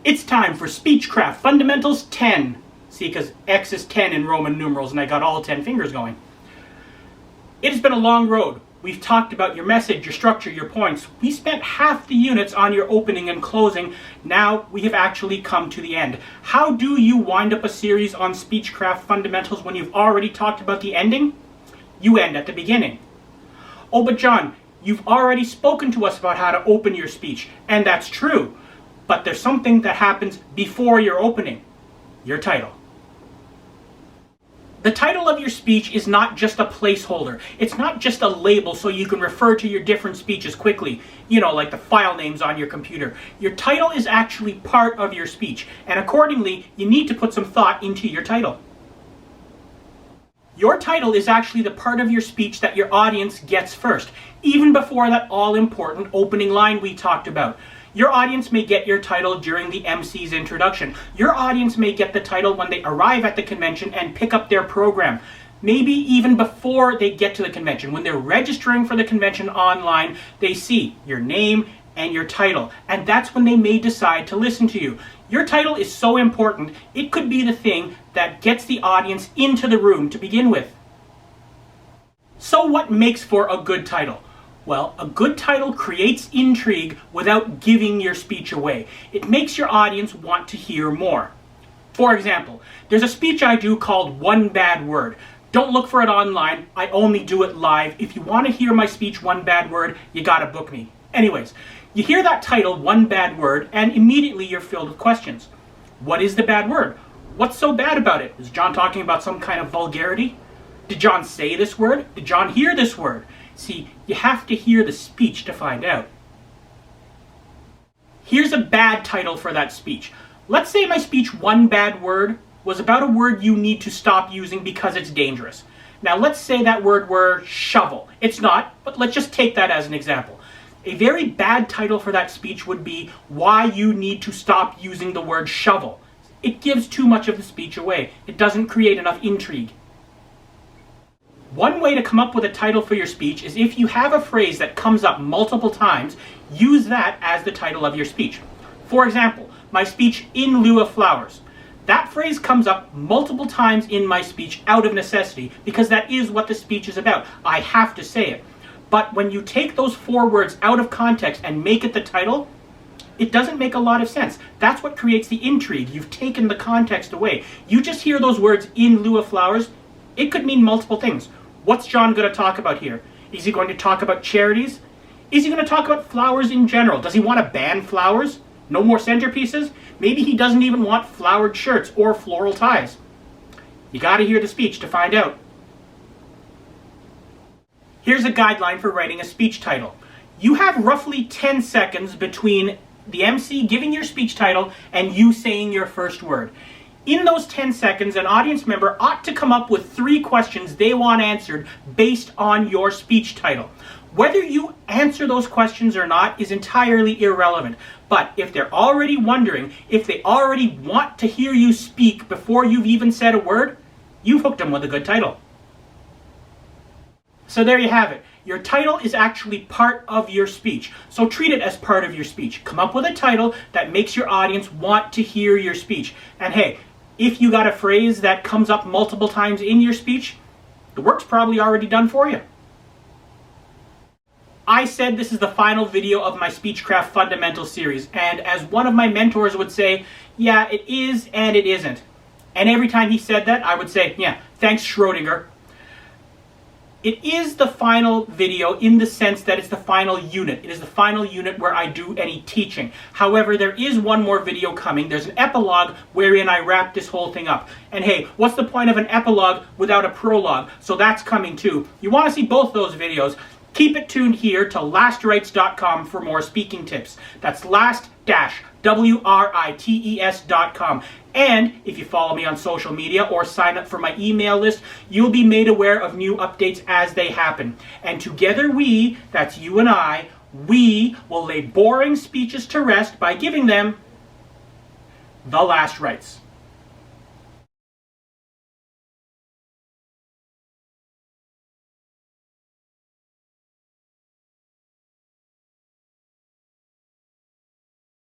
It's time for Speechcraft Fundamentals 10. See, because X is 10 in Roman numerals and I got all 10 fingers going. It has been a long road. We've talked about your message, your structure, your points. We spent half the units on your opening and closing. Now we have actually come to the end. How do you wind up a series on Speechcraft Fundamentals when you've already talked about the ending? You end at the beginning. Oh, but John, you've already spoken to us about how to open your speech, and that's true. But there's something that happens before your opening. Your title. The title of your speech is not just a placeholder. It's not just a label so you can refer to your different speeches quickly, like the file names on your computer. Your title is actually part of your speech, and accordingly, you need to put some thought into your title. Your title is actually the part of your speech that your audience gets first, even before that all-important opening line we talked about. Your audience may get your title during the MC's introduction. Your audience may get the title when they arrive at the convention and pick up their program. Maybe even before they get to the convention. When they're registering for the convention online, they see your name and your title. And that's when they may decide to listen to you. Your title is so important, it could be the thing that gets the audience into the room to begin with. So what makes for a good title? Well, a good title creates intrigue without giving your speech away. It makes your audience want to hear more. For example, there's a speech I do called One Bad Word. Don't look for it online, I only do it live. If you want to hear my speech, One Bad Word, you gotta book me. Anyways, you hear that title, One Bad Word, and immediately you're filled with questions. What is the bad word? What's so bad about it? Is John talking about some kind of vulgarity? Did John say this word? Did John hear this word? See, you have to hear the speech to find out. Here's a bad title for that speech. Let's say my speech, One Bad Word, was about a word you need to stop using because it's dangerous. Now let's say that word were shovel. It's not, but let's just take that as an example. A very bad title for that speech would be Why You Need to Stop Using the Word Shovel. It gives too much of the speech away. It doesn't create enough intrigue. One way to come up with a title for your speech is if you have a phrase that comes up multiple times, use that as the title of your speech. For example, my speech, In Lieu of Flowers. That phrase comes up multiple times in my speech out of necessity because that is what the speech is about. I have to say it. But when you take those 4 words out of context and make it the title, it doesn't make a lot of sense. That's what creates the intrigue. You've taken the context away. You just hear those words, In Lieu of Flowers, it could mean multiple things. What's John going to talk about here? Is he going to talk about charities? Is he going to talk about flowers in general? Does he want to ban flowers? No more centerpieces? Maybe he doesn't even want flowered shirts or floral ties. You got to hear the speech to find out. Here's a guideline for writing a speech title. You have roughly 10 seconds between the MC giving your speech title and you saying your first word. In those 10 seconds, an audience member ought to come up with 3 questions they want answered based on your speech title. Whether you answer those questions or not is entirely irrelevant. But if they're already wondering, if they already want to hear you speak before you've even said a word, you've hooked them with a good title. So there you have it. Your title is actually part of your speech. So treat it as part of your speech. Come up with a title that makes your audience want to hear your speech. And hey, if you got a phrase that comes up multiple times in your speech, the work's probably already done for you. I said this is the final video of my Speechcraft Fundamentals series, and as one of my mentors would say, yeah, it is and it isn't. And every time he said that, I would say, yeah, thanks Schrodinger. It is the final video in the sense that it's the final unit. It is the final unit where I do any teaching. However, there is one more video coming. There's an epilogue wherein I wrap this whole thing up. And hey, what's the point of an epilogue without a prologue? So that's coming too. You want to see both those videos? Keep it tuned here to lastrites.com for more speaking tips. That's last-writes.com. And if you follow me on social media or sign up for my email list, you'll be made aware of new updates as they happen. And together we, that's you and I, we will lay boring speeches to rest by giving them the last rites.